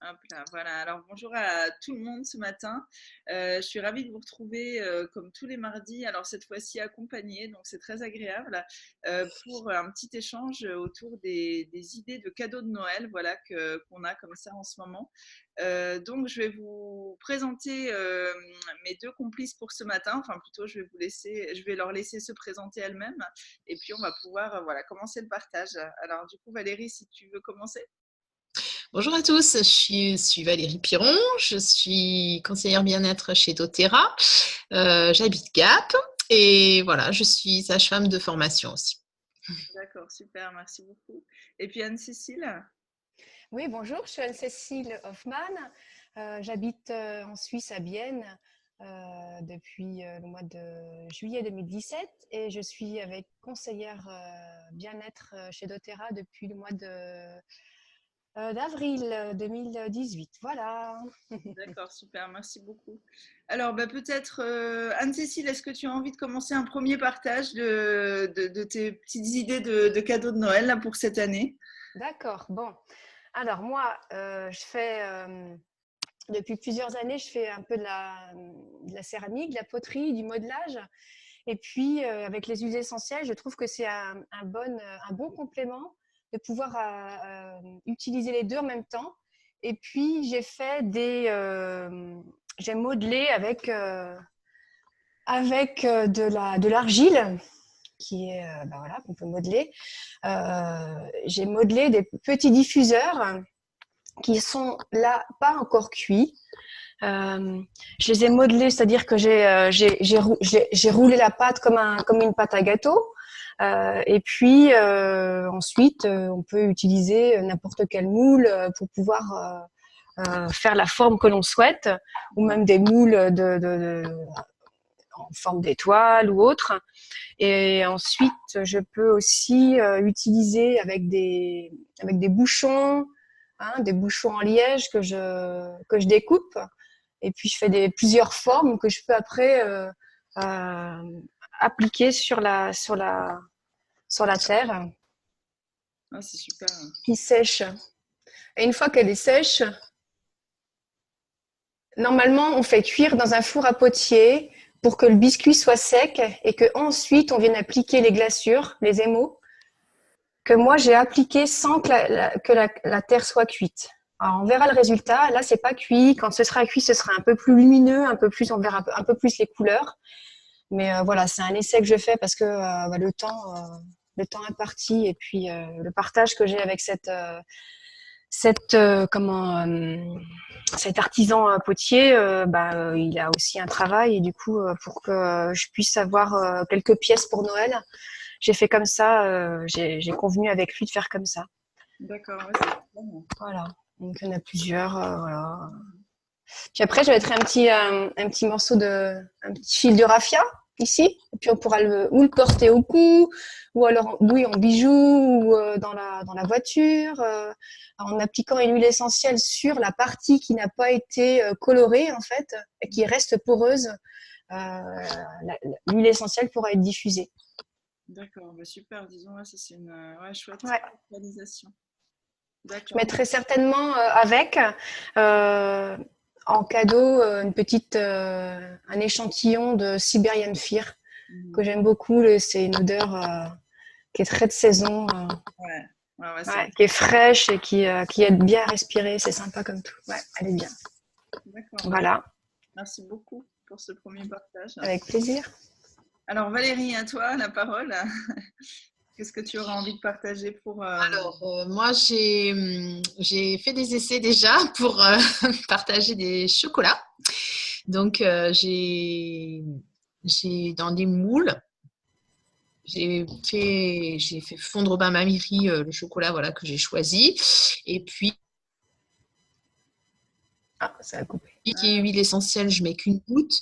Hop là, voilà. Alors bonjour à tout le monde ce matin. Je suis ravie de vous retrouver comme tous les mardis. Alors cette fois-ci accompagnée, donc c'est très agréable pour un petit échange autour des idées de cadeaux de Noël, voilà qu'on a comme ça en ce moment. Donc je vais vous présenter mes deux complices pour ce matin. Enfin plutôt, je vais leur laisser se présenter elles-mêmes et puis on va pouvoir voilà commencer le partage. Alors du coup, Valérie, si tu veux commencer. Bonjour à tous, je suis Valérie Piron, je suis conseillère bien-être chez doTERRA, j'habite Gap et voilà, je suis sage-femme de formation aussi. D'accord, super, merci beaucoup. Et puis Anne-Cécile? Oui, bonjour, je suis Anne-Cécile Hoffmann. J'habite en Suisse à Bienne depuis le mois de juillet 2017 et je suis avec conseillère bien-être chez doTERRA depuis le mois d'avril 2018. Voilà. D'accord, super, merci beaucoup. Alors, bah, peut-être, Anne-Cécile, est-ce que tu as envie de commencer un premier partage de tes petites idées de cadeaux de Noël là, pour cette année? D'accord, bon. Alors moi, je fais, depuis plusieurs années, je fais un peu de la céramique, de la poterie, du modelage. Et puis, avec les huiles essentielles, je trouve que c'est un bon complément de pouvoir utiliser les deux en même temps. Et puis, j'ai modelé avec de l'argile qui est, voilà, qu'on peut modeler. J'ai modelé des petits diffuseurs qui sont là, pas encore cuits. Je les ai modelés, c'est-à-dire que j'ai roulé la pâte comme une pâte à gâteau. Et puis ensuite, on peut utiliser n'importe quel moule pour pouvoir faire la forme que l'on souhaite, ou même des moules en forme d'étoile ou autre. Et ensuite, je peux aussi utiliser avec des bouchons, des bouchons en liège que je découpe. Et puis, je fais plusieurs formes que je peux après appliquer sur la terre Ah, c'est super. qui sèche. Et une fois qu'elle est sèche, normalement, on fait cuire dans un four à potier pour que le biscuit soit sec et que ensuite on vienne appliquer les glaçures, les émaux, que moi j'ai appliqué sans que la terre soit cuite. Alors on verra le résultat. Là, c'est pas cuit. Quand ce sera cuit, ce sera un peu plus lumineux, on verra un peu plus les couleurs. Mais voilà, c'est un essai que je fais parce que le temps est parti et puis le partage que j'ai avec cette cet artisan potier, il a aussi un travail et du coup, pour que je puisse avoir quelques pièces pour Noël, j'ai fait comme ça. J'ai convenu avec lui de faire comme ça. D'accord, ouais, c'est bon. Voilà. Donc il y en a plusieurs. Voilà. Puis après, je mettrai un petit morceau un petit fil de raffia ici. Et puis on pourra ou le porter au cou, ou alors oui en bijoux, ou dans la voiture, en appliquant une huile essentielle sur la partie qui n'a pas été colorée en fait, et qui reste poreuse. L'huile essentielle pourra être diffusée. D'accord, bah, super, disons, ouais, ça c'est une ouais, chouette Ouais. réalisation. Je D'accord. mettrai certainement avec en cadeau un échantillon de Siberian Fir que j'aime beaucoup. C'est une odeur qui est très de saison, Ouais, ouais, ouais, c'est ouais, qui est fraîche et qui aide bien à respirer. C'est sympa comme tout. Ouais, elle est bien. d'accord. Bah, Voilà, merci beaucoup pour ce premier partage. avec plaisir. Alors Valérie, à toi la parole. Qu'est-ce que tu auras envie de partager pour Alors, moi, j'ai fait des essais déjà pour partager des chocolats. Donc, j'ai dans des moules, j'ai fait fondre au bain-marie le chocolat voilà, que j'ai choisi. Et puis, Ah, ça a coupé. qui est huile essentielle, je mets qu'une goutte.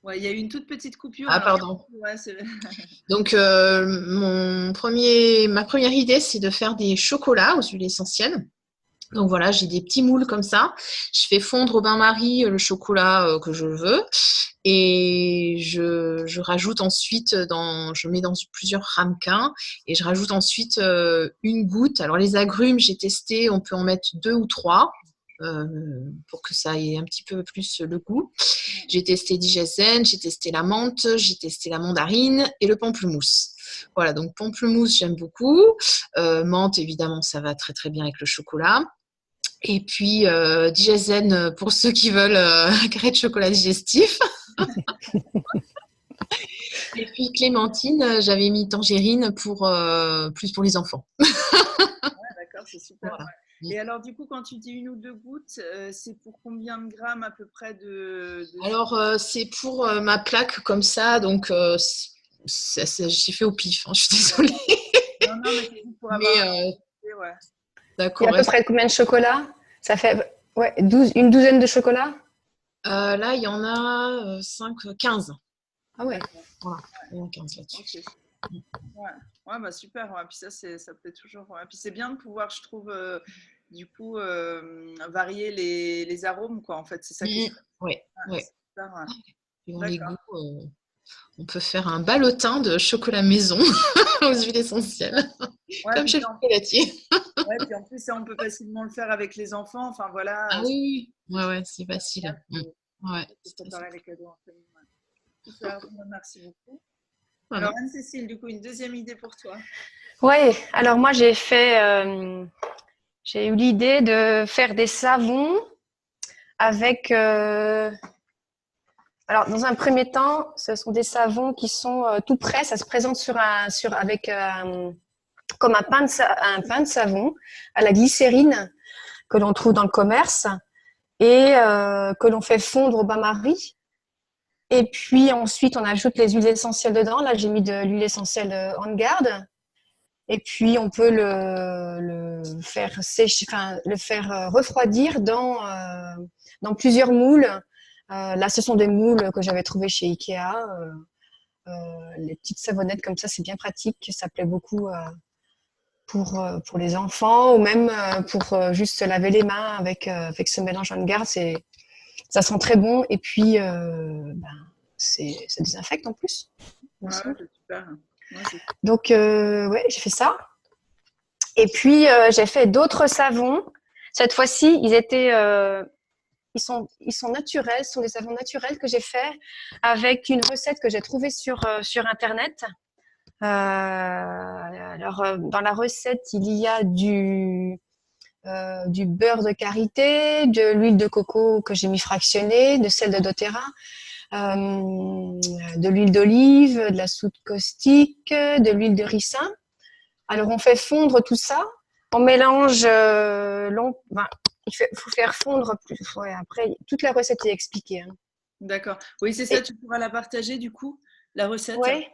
ouais, il y a eu une toute petite coupure. Ah, Alors, pardon. ouais, c'est Donc, ma première idée, c'est de faire des chocolats aux huiles essentielles. Donc voilà, j'ai des petits moules comme ça. Je fais fondre au bain-marie le chocolat que je veux et je rajoute ensuite je mets dans plusieurs ramequins et je rajoute ensuite une goutte. Alors les agrumes, j'ai testé, on peut en mettre 2 ou 3 pour que ça ait un petit peu plus le goût. J'ai testé digesène, j'ai testé la menthe, j'ai testé la mandarine et le pamplemousse. Voilà, donc pamplemousse, j'aime beaucoup. Menthe, évidemment, ça va très très bien avec le chocolat. Et puis, digesène pour ceux qui veulent un carré de chocolat digestif. Et puis, clémentine, j'avais mis tangerine plus pour les enfants. D'accord, c'est super. Voilà. Et alors, du coup, quand tu dis 1 ou 2 gouttes, c'est pour combien de grammes à peu près de... Alors, c'est pour ma plaque comme ça, donc j'ai fait au pif, hein, je suis désolée. Non, non, mais c'est juste pour avoir... ouais. Il y a D'accord. à peu près combien de chocolat? Ça fait une douzaine de chocolats? Là, il y en a 15. Ah ouais. Voilà, il y en a 15 là-dessus. Ok. Ouais. Ouais, bah super. Ouais. Puis ça plaît toujours. Ouais. Puis c'est bien de pouvoir, je trouve, du coup, varier les arômes, quoi. En fait, c'est ça qui est Oui, oui. super. Ouais. Dans les D'accord. goûts, on peut faire un ballotin de chocolat maison aux huiles essentielles, Ouais, comme puis chez le chocolatier. ouais, puis en plus, ça, on peut facilement le faire avec les enfants. Enfin, voilà. Ah oui, oui, ouais, c'est facile. Ouais, C'est préparer les cadeaux en famille. Ouais. Super. Merci beaucoup. voilà. Alors, Anne-Cécile, du coup, une deuxième idée pour toi. Oui, alors moi j'ai eu l'idée de faire des savons avec. Alors, dans un premier temps, ce sont des savons qui sont tout prêts. Ça se présente avec comme un pain de savon à la glycérine que l'on trouve dans le commerce et que l'on fait fondre au bain-marie. Et puis ensuite, on ajoute les huiles essentielles dedans. Là, j'ai mis de l'huile essentielle On Guard. Et puis, on peut le faire sécher, enfin, le faire refroidir dans plusieurs moules. Là, ce sont des moules que j'avais trouvés chez Ikea. Les petites savonnettes comme ça, c'est bien pratique. Ça plaît beaucoup pour les enfants ou même pour juste se laver les mains avec ce mélange On Guard. Ça sent très bon. Et puis, ça désinfecte en plus. Ouais, c'est super. Ouais, Donc, ouais, j'ai fait ça. Et puis, j'ai fait d'autres savons. Cette fois-ci, ils sont naturels. Ce sont des savons naturels que j'ai fait avec une recette que j'ai trouvée sur Internet. Alors, dans la recette, il y a du beurre de karité, de l'huile de coco que j'ai mis fractionnée, de sel de doTERRA, de l'huile d'olive, de la soude caustique, de l'huile de ricin. Alors, on fait fondre tout ça. On mélange il faut faire fondre plus. Ouais, après, toute la recette est expliquée. Hein. D'accord. Oui, c'est ça. Tu pourras la partager du coup, la recette. Oui,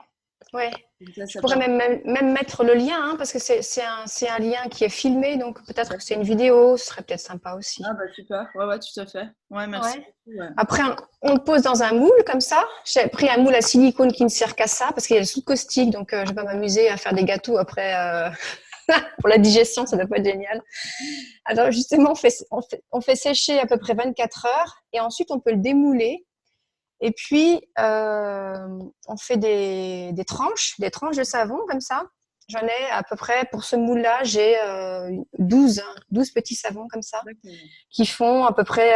ouais. Ça, Je pourrais même mettre le lien, hein, parce que c'est un lien qui est filmé, donc peut-être que c'est une vidéo, ce serait peut-être sympa aussi. Ah bah super, ouais, tout à fait. Ouais, merci. Ouais. Beaucoup, ouais. Après, on le pose dans un moule comme ça. J'ai pris un moule à silicone qui ne sert qu'à ça, parce qu'il y a le soude caustique, donc je vais pas m'amuser à faire des gâteaux après. Pour la digestion, ça doit pas être génial. Alors justement, on fait sécher à peu près 24 heures, et ensuite on peut le démouler. Et puis, on fait des tranches de savon comme ça. J'en ai à peu près, pour ce moule-là, j'ai 12 petits savons comme ça, qui font à peu près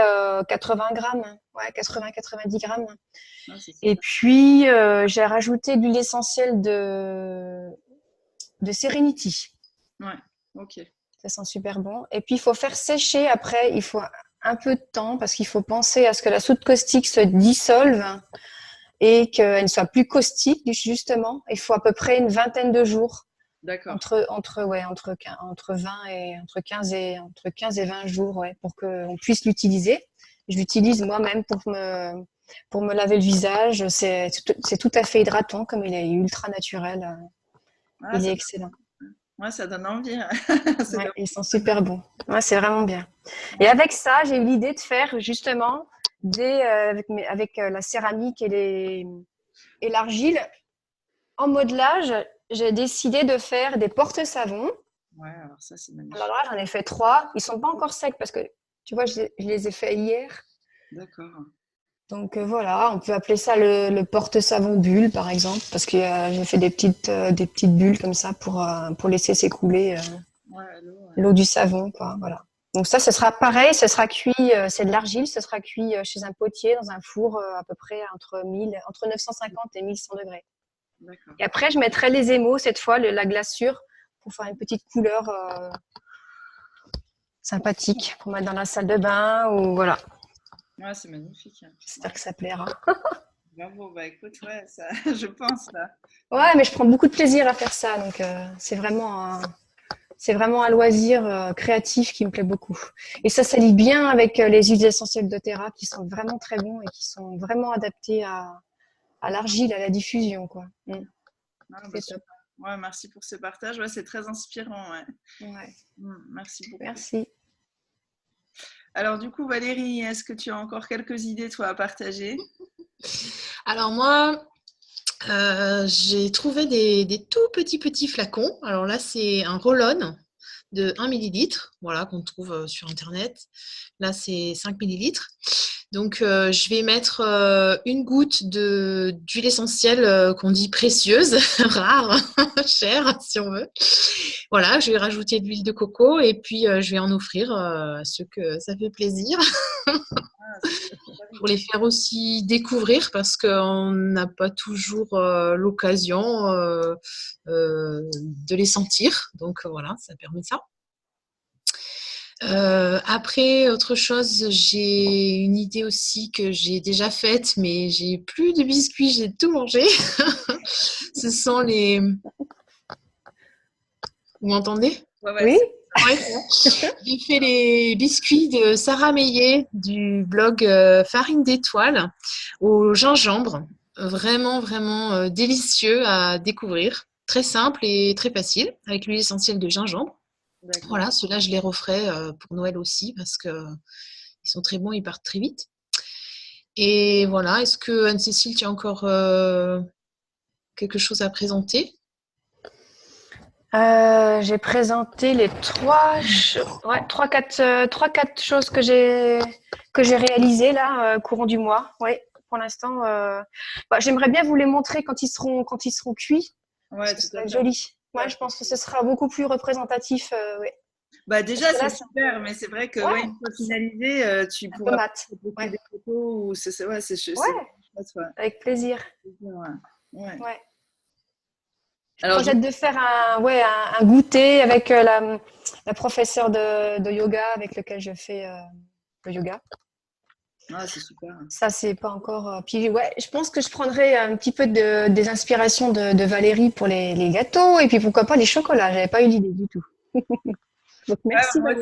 80 grammes. Ouais, 80-90 grammes. Ah, et puis, j'ai rajouté de l'huile essentielle de Serenity. Ouais, ok. Ça sent super bon. Et puis, il faut faire sécher après. Il faut un peu de temps parce qu'il faut penser à ce que la soude caustique se dissolve et qu'elle ne soit plus caustique, justement. Il faut à peu près une vingtaine de jours. D'accord. Entre 15 et 20 jours, ouais, pour qu'on puisse l'utiliser. Je l'utilise moi-même pour me laver le visage. C'est tout à fait hydratant, comme il est ultra naturel. Il est excellent. Ouais, ça donne envie. Ouais, ils sont super bons. Ouais, c'est vraiment bien. Et avec ça, j'ai eu l'idée de faire justement avec la céramique et l'argile, en modelage, j'ai décidé de faire des porte-savons Ouais, alors ça, c'est Alors magnifique. là, j'en ai fait 3. Ils sont pas encore secs parce que, tu vois, je les ai faits hier. D'accord. Donc voilà, on peut appeler ça le porte-savon bulle, par exemple, parce que j'ai fait des petites bulles comme ça pour laisser s'écouler Ouais, l'eau, ouais. l'eau du savon, quoi. Voilà. Donc ça, ce sera pareil, ce sera cuit, c'est de l'argile, ce sera cuit chez un potier dans un four à peu près entre 950 et 1100 degrés. D'accord. Et après, je mettrai les émaux, cette fois, la glaçure, pour faire une petite couleur sympathique, pour mettre dans la salle de bain, ou voilà. Ouais, c'est magnifique. J'espère Ouais. que ça plaira. Bravo, bah écoute, ouais, ça, je pense là. Ouais, Ouais, mais je prends beaucoup de plaisir à faire ça, donc c'est vraiment un loisir créatif qui me plaît beaucoup. Et ça s'allie bien avec les huiles essentielles doTERRA qui sont vraiment très bons et qui sont vraiment adaptés à l'argile, à la diffusion, quoi. ah, bah, C'est top. super. Ouais, merci pour ce partage. Ouais, c'est très inspirant. Ouais. Ouais. Merci beaucoup. Merci. Alors du coup, Valérie, est-ce que tu as encore quelques idées, toi, à partager? Alors moi, j'ai trouvé des tout petits flacons. Alors là, c'est un roll-on de 1 millilitre, voilà, qu'on trouve sur Internet. Là, c'est 5 millilitres. Donc, je vais mettre une goutte d'huile essentielle qu'on dit précieuse, rare, chère, si on veut. Voilà, je vais rajouter de l'huile de coco et puis je vais en offrir à ceux que ça fait plaisir Ah, c'est super pour les idée. faire aussi découvrir parce qu'on n'a pas toujours l'occasion de les sentir. Donc, voilà, ça permet ça. Après, autre chose, j'ai une idée aussi que j'ai déjà faite, mais j'ai plus de biscuits, j'ai tout mangé. Ce sont les... Vous m'entendez? Ouais, ouais, Oui? Ouais, j'ai fait les biscuits de Sarah Meillet du blog Farine d'étoiles au gingembre. Vraiment, vraiment délicieux à découvrir. Très simple et très facile avec l'huile essentielle de gingembre. d'accord. Voilà, ceux-là, je les referai pour Noël aussi parce que ils sont très bons, ils partent très vite. Et voilà, est-ce que Anne-Cécile, tu as encore quelque chose à présenter? J'ai présenté les trois, quatre choses que j'ai réalisées là, courant du mois. Oui, pour l'instant, j'aimerais bien vous les montrer quand ils seront cuits, parce Ouais, que tout ça va à être fait. joli. Tout Ouais, à je fait. pense que ce sera beaucoup plus représentatif. Ouais. Bah Parce déjà, que c'est là, super, mais c'est vrai que ouais, ouais, une fois finalisé, tu un peu pourras mat. poster Ouais, des photos ou ouais, c'est ouais, vraiment chouette, ouais. avec plaisir. Ouais. Ouais. Ouais. Je Alors, projette de faire un goûter avec la professeure de yoga avec lequel je fais le yoga. ah, c'est super. Ça, c'est pas encore. Puis, ouais, je pense que je prendrai un petit peu des inspirations de Valérie pour les gâteaux et puis pourquoi pas les chocolats. J'avais pas eu l'idée du tout. Donc, Ouais, merci moi aussi,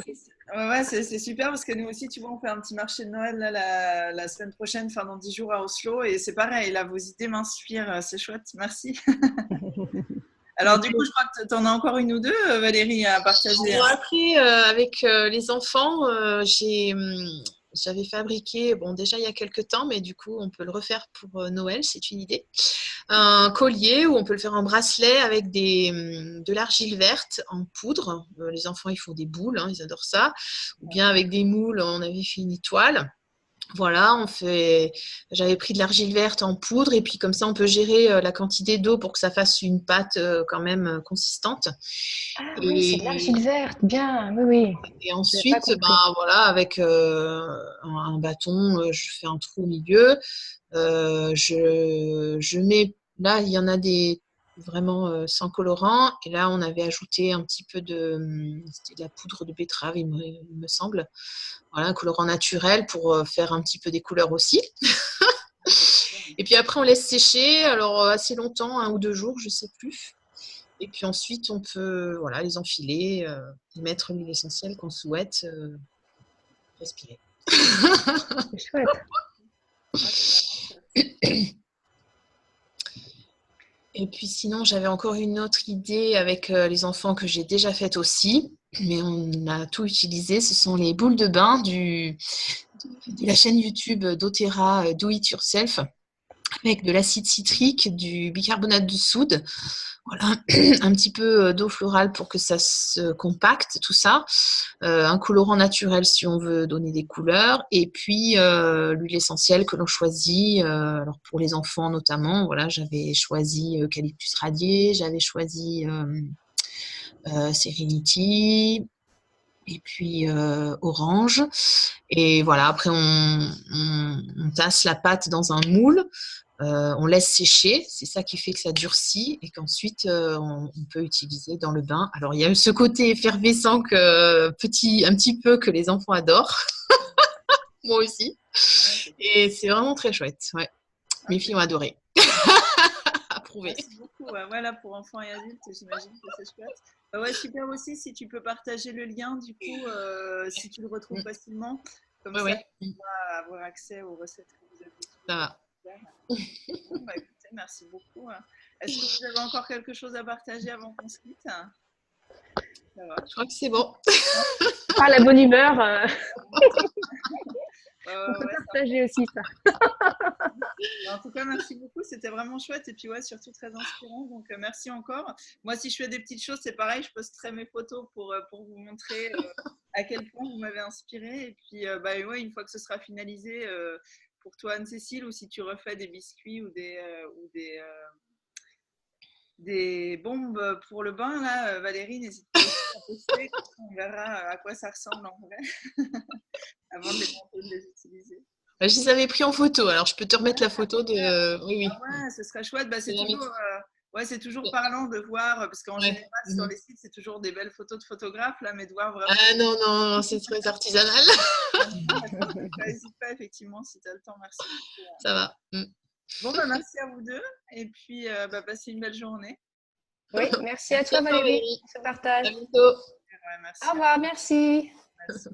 Valérie. ouais, ouais, c'est super parce que nous aussi, tu vois, on fait un petit marché de Noël là, la semaine prochaine, enfin dans 10 jours à Oslo, et c'est pareil, là, vos idées m'inspirent, c'est chouette, merci. Alors, Avec du coup, je plaisir. crois que tu en as encore une ou deux, Valérie, à partager, Bon, hein. après, avec les enfants, j'avais fabriqué, bon, déjà il y a quelques temps, mais du coup, on peut le refaire pour Noël, c'est une idée. Un collier ou on peut le faire en bracelet avec de l'argile verte en poudre. Les enfants, ils font des boules, hein, ils adorent ça. Ou bien avec des moules, on avait fait une étoile. Voilà, j'avais pris de l'argile verte en poudre et puis comme ça, on peut gérer la quantité d'eau pour que ça fasse une pâte quand même consistante. Ah oui, c'est de Et, l'argile verte. Bien, oui, oui. et Je n'avais pas ensuite, ben, compris. voilà, avec un bâton, je fais un trou au milieu. Je mets, là, il y en a des vraiment sans colorant. Et là, on avait ajouté un petit peu c'était de la poudre de betterave, il me semble. Voilà, un colorant naturel pour faire un petit peu des couleurs aussi. Et puis après, on laisse sécher, alors assez longtemps, 1 ou 2 jours, je sais plus. Et puis ensuite, on peut voilà, les enfiler et mettre l'huile essentielle qu'on souhaite respirer. C'est chouette. Ouais, c'est vraiment chouette. Et puis sinon, j'avais encore une autre idée avec les enfants que j'ai déjà faite aussi, mais on a tout utilisé. Ce sont les boules de bain de la chaîne YouTube doTERRA Do It Yourself. avec de l'acide citrique, du bicarbonate de soude, voilà, un petit peu d'eau florale pour que ça se compacte, tout ça, un colorant naturel si on veut donner des couleurs, et puis l'huile essentielle que l'on choisit, alors pour les enfants notamment, voilà, j'avais choisi Eucalyptus radié, j'avais choisi Serenity, et puis orange. Et voilà, après on tasse la pâte dans un moule, on laisse sécher, c'est ça qui fait que ça durcit et qu'ensuite on peut utiliser dans le bain. Alors il y a ce côté effervescent un petit peu que les enfants adorent, moi aussi, et c'est vraiment très chouette. Ouais. Mes filles ont adoré. Approuvé. Merci beaucoup. Voilà, pour enfants et adultes, j'imagine que c'est chouette. Ouais, super aussi si tu peux partager le lien, du coup, si tu le retrouves facilement, comme ça, tu pourras avoir accès aux recettes que vous avez utilisées. Ça va. Bon, bah, écoutez, merci beaucoup. Est-ce que vous avez encore quelque chose à partager avant qu'on se quitte? Ça va. Je crois que c'est bon. Par la bonne humeur, on peut partager aussi ça. En tout cas, merci beaucoup. C'était vraiment chouette et puis ouais, surtout très inspirant. Donc merci encore. Moi, si je fais des petites choses, c'est pareil. Je posterai mes photos pour vous montrer à quel point vous m'avez inspiré. Et puis, bah, ouais, une fois que ce sera finalisé, pour toi, Anne-Cécile, ou si tu refais des biscuits ou des bombes pour le bain, là, Valérie, n'hésite pas à poster. On verra à quoi ça ressemble en vrai avant de les utiliser. Je les avais pris en photo, alors je peux te remettre la photo de. Oui, oui. Ah ouais, ce serait chouette. Bah, c'est toujours parlant de voir, parce qu'en général, sur les sites, c'est toujours des belles photos de photographes, là, mais de voir vraiment. Ah non, non, c'est très artisanal. N'hésite pas, effectivement, si tu as le temps. Merci. Ça va. Bon, bah, merci à vous deux. Et puis, passez une belle journée. Oui, merci à toi, Valérie, pour ce partage. À bientôt. Ouais, merci. Au revoir, merci. Merci.